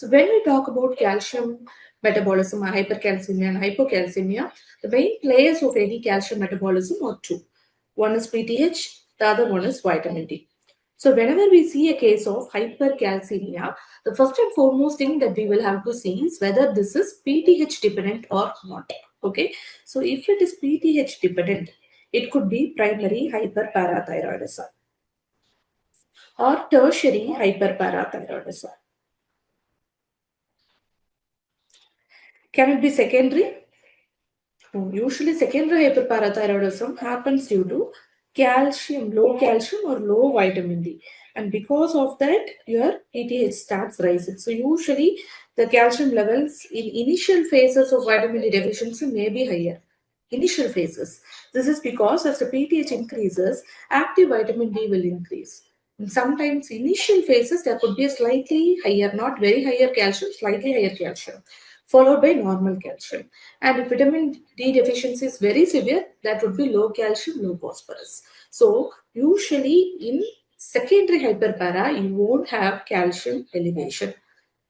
So when we talk about calcium metabolism, hypercalcemia and hypocalcemia, the main players of any calcium metabolism are two. One is PTH, the other one is vitamin D. So whenever we see a case of hypercalcemia, the first and foremost thing that we will have to see is whether this is PTH dependent or not. Okay, so if it is PTH dependent, it could be primary hyperparathyroidism or tertiary hyperparathyroidism. Can it be secondary? No, usually secondary hyperparathyroidism happens due to low calcium or low vitamin D. And because of that, your PTH starts rising. So usually the calcium levels in initial phases of vitamin D deficiency may be higher. Initial phases. This is because as the PTH increases, active vitamin D will increase. And sometimes initial phases there could be a slightly higher, not very higher calcium, slightly higher calcium, followed by normal calcium. And if vitamin D deficiency is very severe, that would be low calcium, low phosphorus. So usually in secondary hyperpara, you won't have calcium elevation.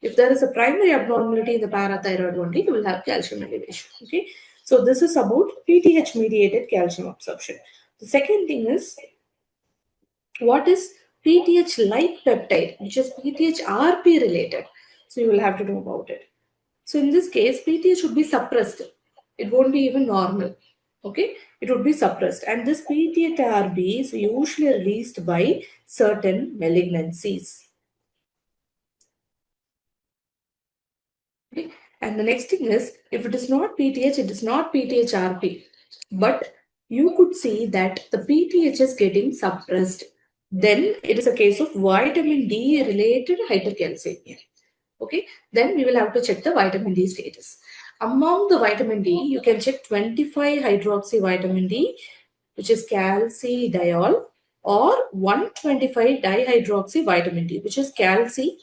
If there is a primary abnormality in the parathyroid only, you will have calcium elevation. Okay. So this is about PTH mediated calcium absorption. The second thing is what is PTH like peptide, which is PTH-RP related. So you will have to know about it. So in this case, PTH should be suppressed. It won't be even normal. Okay, it would be suppressed. And this PTH-RB is usually released by certain malignancies. Okay. And the next thing is, if it is not PTH, it is not PTH-RP. But you could see that the PTH is getting suppressed. Then it is a case of vitamin D related hypercalcemia. Okay, then we will have to check the vitamin D status. Among the vitamin D, you can check 25-hydroxy vitamin D, which is calcidiol, or 125-dihydroxy vitamin D, which is calcitriol,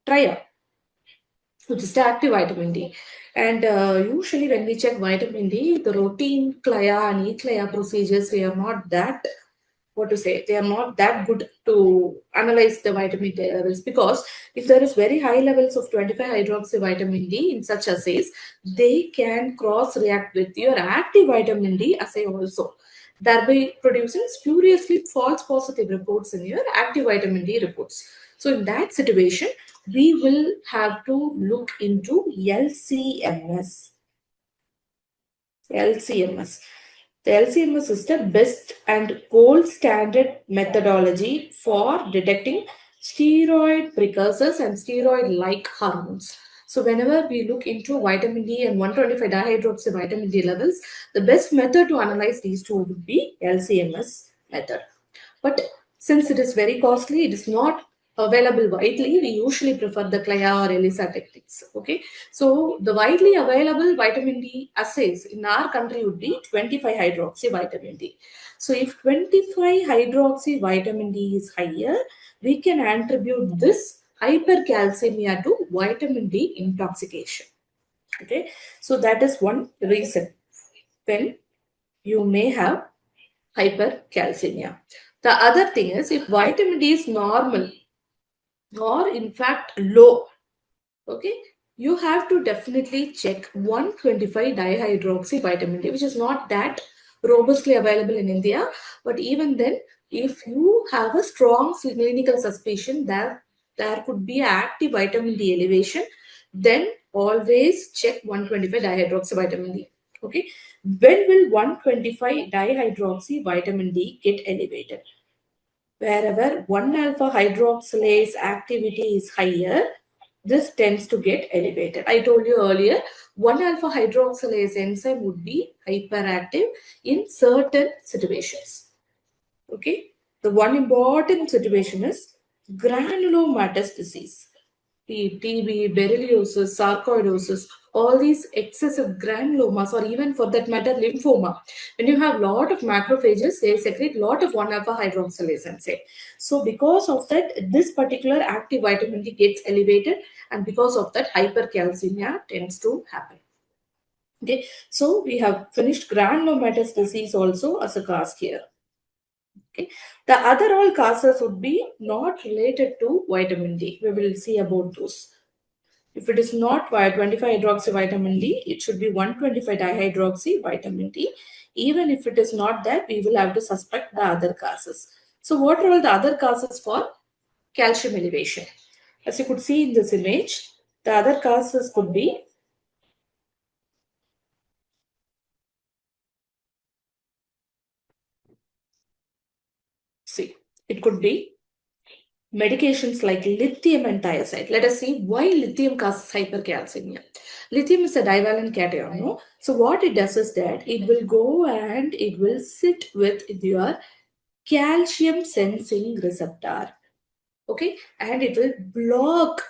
which is the active vitamin D. And usually when we check vitamin D, the routine CLIA and E-CLIA procedures, they are not that, they are not that good to analyze the vitamin D levels, because if there is very high levels of 25-hydroxy vitamin D in such assays, they can cross-react with your active vitamin D assay also, thereby producing spuriously false positive reports in your active vitamin D reports. So in that situation, we will have to look into LCMS. LCMS. The LCMS is the best and gold standard methodology for detecting steroid precursors and steroid-like hormones. So whenever we look into vitamin D and 125-dihydroxy vitamin D levels, the best method to analyze these two would be LCMS method. But since it is very costly, it is not available widely. We usually prefer the CLIA or ELISA techniques. Okay, so the widely available vitamin D assays in our country would be 25-hydroxy vitamin D. So if 25-hydroxy vitamin D is higher, we can attribute this hypercalcemia to vitamin D intoxication. Okay, so that is one reason when you may have hypercalcemia. The other thing is, if vitamin D is normal or in fact low, okay, you have to definitely check 125-dihydroxy vitamin D, which is not that robustly available in India. But even then, if you have a strong clinical suspicion that there could be active vitamin D elevation, then always check 125-dihydroxy vitamin D. Okay, when will 125-dihydroxy vitamin D get elevated? Wherever 1-alpha hydroxylase activity is higher, this tends to get elevated. I told you earlier, 1-alpha hydroxylase enzyme would be hyperactive in certain situations. Okay, the one important situation is granulomatous disease. TB, berylliosis, sarcoidosis, all these excessive granulomas, or even for that matter, lymphoma. When you have a lot of macrophages, they secrete a lot of 1-alpha hydroxylase enzyme. So because of that, this particular active vitamin D gets elevated, and because of that, hypercalcemia tends to happen. Okay, so we have finished granulomatous disease also as a cause here. Okay. The other all causes would be not related to vitamin D. We will see about those. If it is not 25 hydroxy vitamin D, it should be 125 dihydroxy vitamin D. Even if it is not that, we will have to suspect the other causes. So what are all the other causes for calcium elevation? As you could see in this image, the other causes could be, see, it could be medications like lithium and thiazide. Let us see why lithium causes hypercalcemia. Lithium is a divalent cation, no? So what it does is that it will go and it will sit with your calcium sensing receptor, okay, and it will block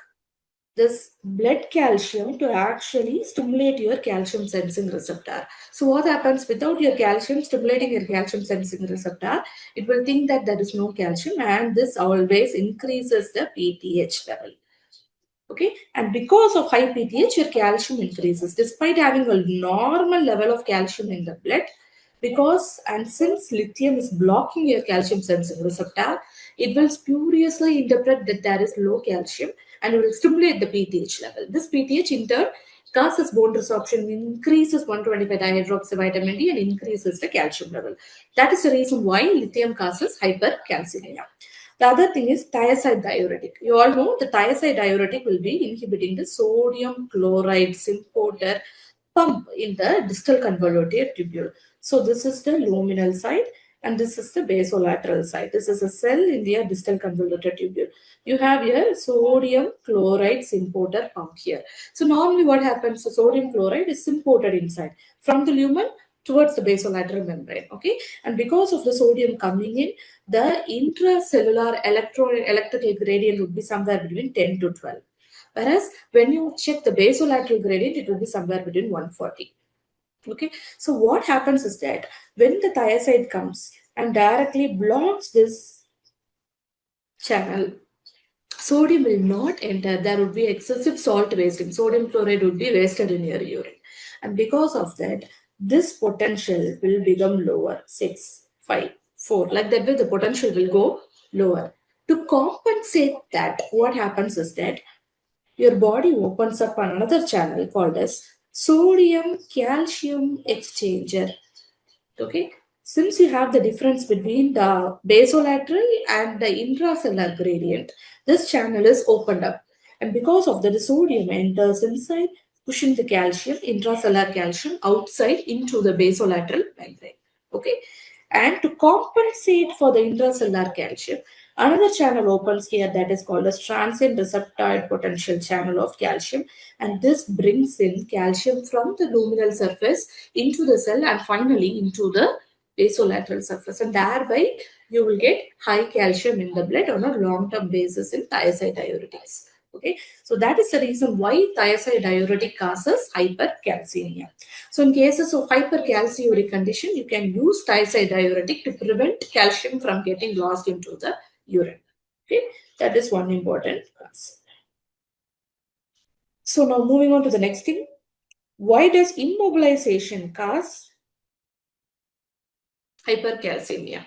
this blood calcium to actually stimulate your calcium sensing receptor. So what happens without your calcium stimulating your calcium sensing receptor, it will think that there is no calcium, and this always increases the PTH level. Okay, and because of high PTH, your calcium increases despite having a normal level of calcium in the blood. Because and since lithium is blocking your calcium sensing receptor, it will spuriously interpret that there is low calcium and it will stimulate the PTH level. This PTH in turn causes bone resorption, increases 125 dihydroxy vitamin D, and increases the calcium level. That is the reason why lithium causes hypercalcemia. The other thing is thiazide diuretic. You all know the thiazide diuretic will be inhibiting the sodium chloride symporter pump in the distal convoluted tubule. So this is the luminal side and this is the basolateral side. This is a cell in the distal convoluted tubule. You have your sodium chloride symporter pump here. So normally what happens, the sodium chloride is imported inside from the lumen towards the basolateral membrane, okay, and because of the sodium coming in, the intracellular electrical gradient would be somewhere between 10 to 12. Whereas when you check the basolateral gradient, it will be somewhere between 140. Okay, so what happens is that when the thiazide comes and directly blocks this channel, sodium will not enter. There would be excessive salt wasting. Sodium chloride would be wasted in your urine. And because of that, this potential will become lower. 6, 5, 4. Like that way, the potential will go lower. To compensate that, what happens is that your body opens up another channel called as sodium calcium exchanger. Okay, since you have the difference between the basolateral and the intracellular gradient, this channel is opened up, and because of that, the sodium enters inside, pushing the calcium, intracellular calcium, outside into the basolateral membrane. Okay, and to compensate for the intracellular calcium, another channel opens here that is called as transient receptor potential channel of calcium, and this brings in calcium from the luminal surface into the cell and finally into the basolateral surface, and thereby you will get high calcium in the blood on a long-term basis in thiazide diuretics. Okay, so that is the reason why thiazide diuretic causes hypercalcemia. So in cases of hypercalciuric condition, you can use thiazide diuretic to prevent calcium from getting lost into the urine. Okay, that is one important cause. So now moving on to the next thing. Why does immobilization cause hypercalcemia?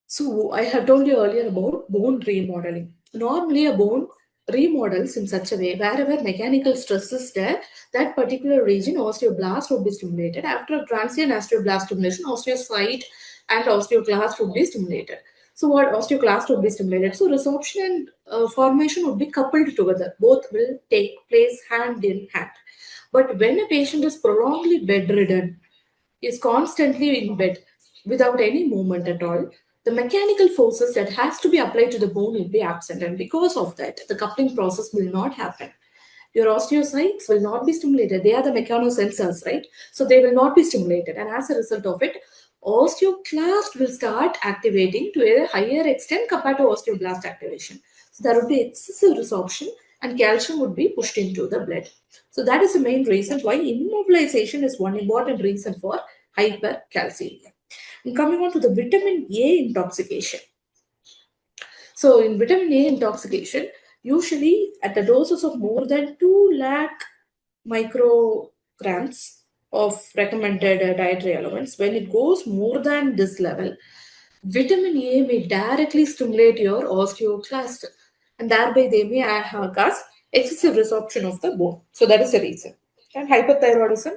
So I have told you earlier about bone remodeling. Normally a bone remodels in such a way wherever mechanical stress is there, that particular region osteoblast would be stimulated. After transient osteoblast stimulation, osteocyte and osteoclast would be stimulated. So what osteoclast would be stimulated? So resorption and formation would be coupled together. Both will take place hand in hand. But when a patient is prolongedly bedridden, is constantly in bed without any movement at all, the mechanical forces that has to be applied to the bone will be absent, and because of that, the coupling process will not happen. Your osteocytes will not be stimulated. They are the mechanosensors, right? So they will not be stimulated, and as a result of it, osteoclast will start activating to a higher extent compared to osteoblast activation. So there would be excessive resorption, and calcium would be pushed into the blood. So that is the main reason why immobilization is one important reason for hypercalcemia. And coming on to the vitamin A intoxication. So in vitamin A intoxication, usually at the doses of more than 2 lakh micrograms of recommended dietary elements, when it goes more than this level, vitamin A may directly stimulate your osteoclast, and thereby they may cause excessive resorption of the bone. So that is the reason. And hyperthyroidism,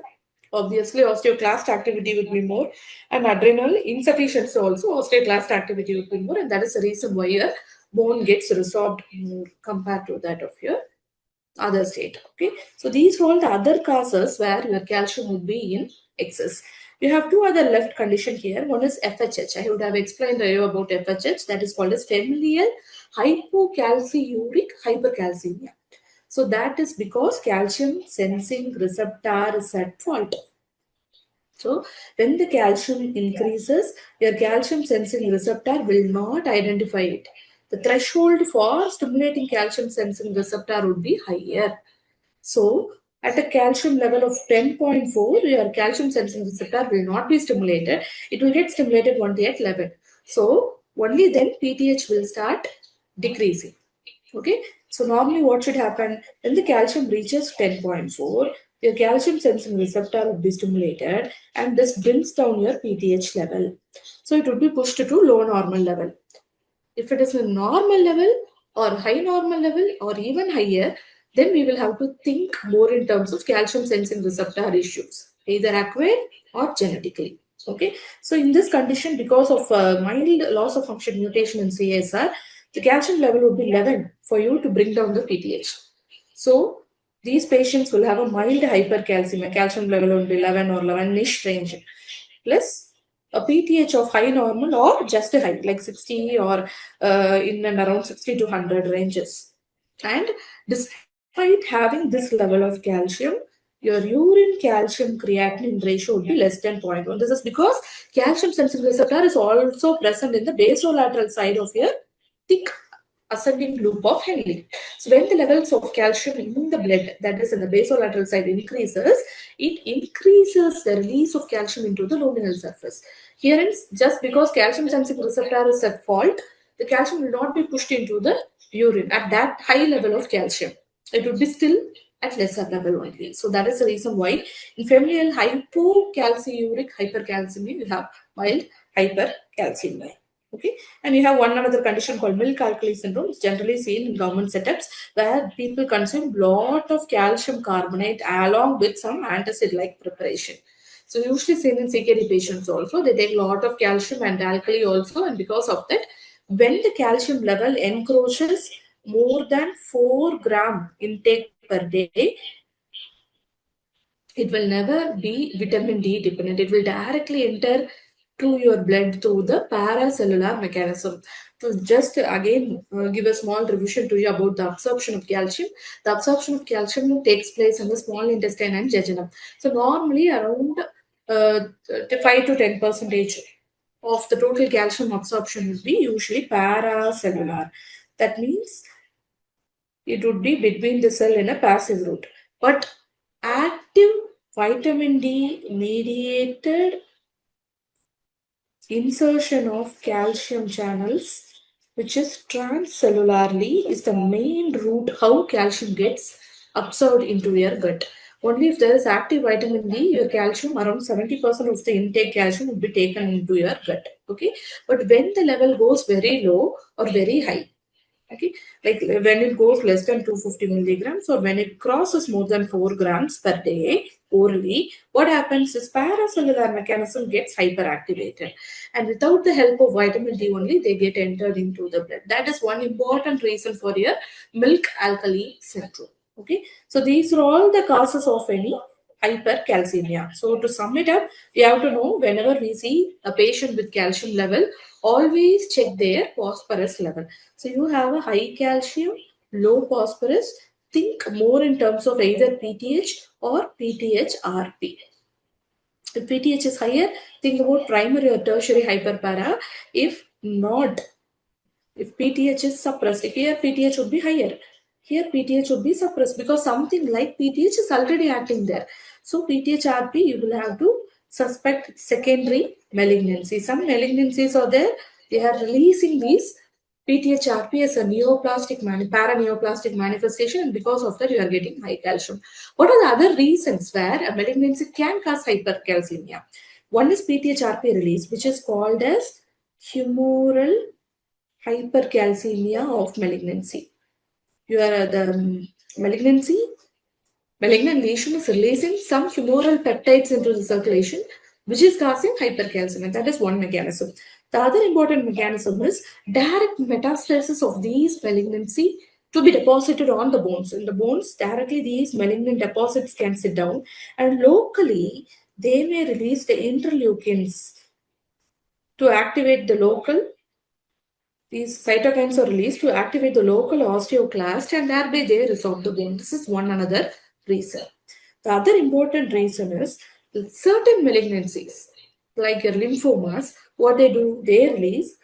obviously osteoclast activity would be more, and adrenal insufficiency also osteoclast activity would be more, and that is the reason why your bone gets resorbed more compared to that of your other state. Okay, so these are all the other causes where your calcium would be in excess. We have two other left condition here. One is FHH. I would have explained to you about FHH. That is called as familial hypocalciuric hypercalcemia. So that is because calcium sensing receptor is at fault. So when the calcium increases, your calcium sensing receptor will not identify it. The threshold for stimulating calcium sensing receptor would be higher. So at a calcium level of 10.4, your calcium sensing receptor will not be stimulated. It will get stimulated only at 11. So only then PTH will start decreasing. Okay, so normally what should happen when the calcium reaches 10.4, your calcium sensing receptor would be stimulated and this brings down your PTH level. So it would be pushed to low normal level. If it is a normal level or high normal level or even higher, then we will have to think more in terms of calcium sensing receptor issues, either acquired or genetically. Okay, so in this condition, because of mild loss of function mutation in CSR, the calcium level would be 11 for you to bring down the PTH. So these patients will have a mild hypercalcemia, calcium level would be 11 or 11-ish range, plus a PTH of high normal or just a high, like 60 or in and around 60 to 100 ranges. And despite having this level of calcium, your urine calcium creatinine ratio would be less than 0.1. This is because calcium sensing receptor is also present in the basolateral side of your thick ascending loop of Henle. So when the levels of calcium in the blood, that is in the basolateral side, increases, it increases the release of calcium into the luminal surface. Here, just because calcium sensing receptor is at fault, the calcium will not be pushed into the urine at that high level of calcium. It would be still at lesser level only. So that is the reason why in familial hypocalciuric hypercalcemia, you have mild hypercalcemia. Okay, and you have one another condition called milk-alkali syndrome. It's generally seen in government setups where people consume lot of calcium carbonate along with some antacid-like preparation. So usually seen in CKD patients also, they take a lot of calcium and alkali also, and because of that, when the calcium level encroaches more than 4 gram intake per day, it will never be vitamin D dependent. It will directly enter to your blood through the paracellular mechanism. To just again give a small revision to you about the absorption of calcium. The absorption of calcium takes place in the small intestine and jejunum. So normally around 5 to 10 percentage of the total calcium absorption would be usually paracellular. That means it would be between the cell in a passive route. But active vitamin D mediated insertion of calcium channels, which is transcellularly, is the main route how calcium gets absorbed into your gut. Only if there is active vitamin D, your calcium, around 70% of the intake calcium will be taken into your gut. Okay, but when the level goes very low or very high, okay, like when it goes less than 250 milligrams or when it crosses more than 4 grams per day orally, what happens is paracellular mechanism gets hyperactivated, and without the help of vitamin D only, they get entered into the blood. That is one important reason for your milk alkali syndrome. Okay, so these are all the causes of any hypercalcemia. So to sum it up, we have to know whenever we see a patient with calcium level, always check their phosphorus level. So you have a high calcium, low phosphorus, think more in terms of either PTH or PTH-RP. If PTH is higher, think about primary or tertiary hyperpara. If not, if PTH is suppressed, here PTH would be higher. Here PTH would be suppressed because something like PTH is already acting there. So PTH-RP, you will have to suspect secondary malignancy. Some malignancies are there. They are releasing these PTH-RP as a neoplastic, paraneoplastic manifestation, and because of that, you are getting high calcium. What are the other reasons where a malignancy can cause hypercalcemia? One is PTH-RP release, which is called as humoral hypercalcemia of malignancy. You are the Malignancy, malignant lesion is releasing some humoral peptides into the circulation, which is causing hypercalcemia. That is one mechanism. The other important mechanism is direct metastasis of these malignancy to be deposited on the bones. In the bones, directly these malignant deposits can sit down, and locally they may release the interleukins to activate the local. These cytokines are released to activate the local osteoclast and thereby they resorb the bone. This is one another reason. The other important reason is certain malignancies, like your lymphomas, what they do, they release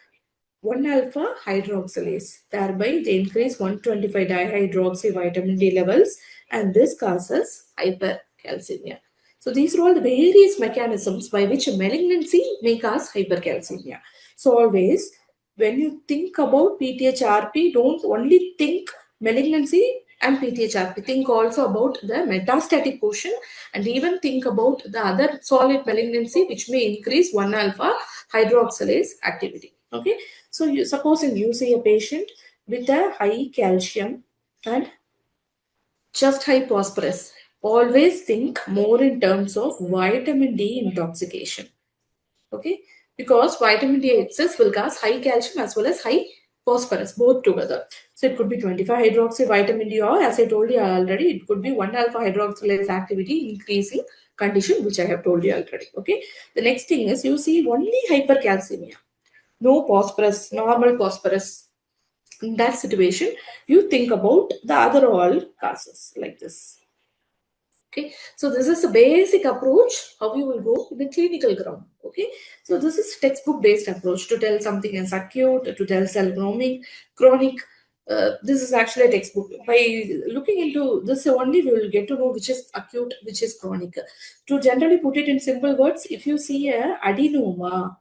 1-alpha hydroxylase. Thereby, they increase 125 dihydroxy vitamin D levels, and this causes hypercalcemia. So, these are all the various mechanisms by which a malignancy may cause hypercalcemia. So, always when you think about PTH-RP, don't only think malignancy and PTH-RP. Think also about the metastatic portion and even think about the other solid malignancy which may increase 1-alpha hydroxylase activity. Okay, so supposing you see a patient with a high calcium and just high phosphorus, always think more in terms of vitamin D intoxication. Okay, because vitamin D excess will cause high calcium as well as high phosphorus both together. So it could be 25 hydroxy vitamin D, or as I told you already, it could be 1-alpha hydroxylase activity increasing condition, which I have told you already. Okay, the next thing is you see only hypercalcemia, no phosphorus, normal phosphorus. In that situation, you think about the other all causes like this. Okay, so this is a basic approach how you will go in the clinical ground. Okay, so this is textbook based approach to tell something is acute, to tell cell grooming, chronic. This is actually a textbook. By looking into this only, we will get to know which is acute, which is chronic. To generally put it in simple words, if you see a adenoma,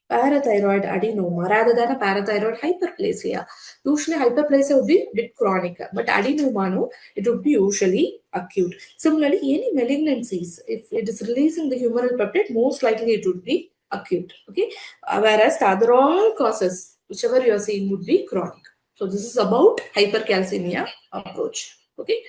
parathyroid adenoma rather than a parathyroid hyperplasia. Usually hyperplasia would be a bit chronic, but adenoma, no, it would be usually acute. Similarly, any malignancies, if it is releasing the humoral peptide, most likely it would be acute. Okay, whereas the other all causes, whichever you are seeing, would be chronic. So this is about hypercalcemia approach. Okay.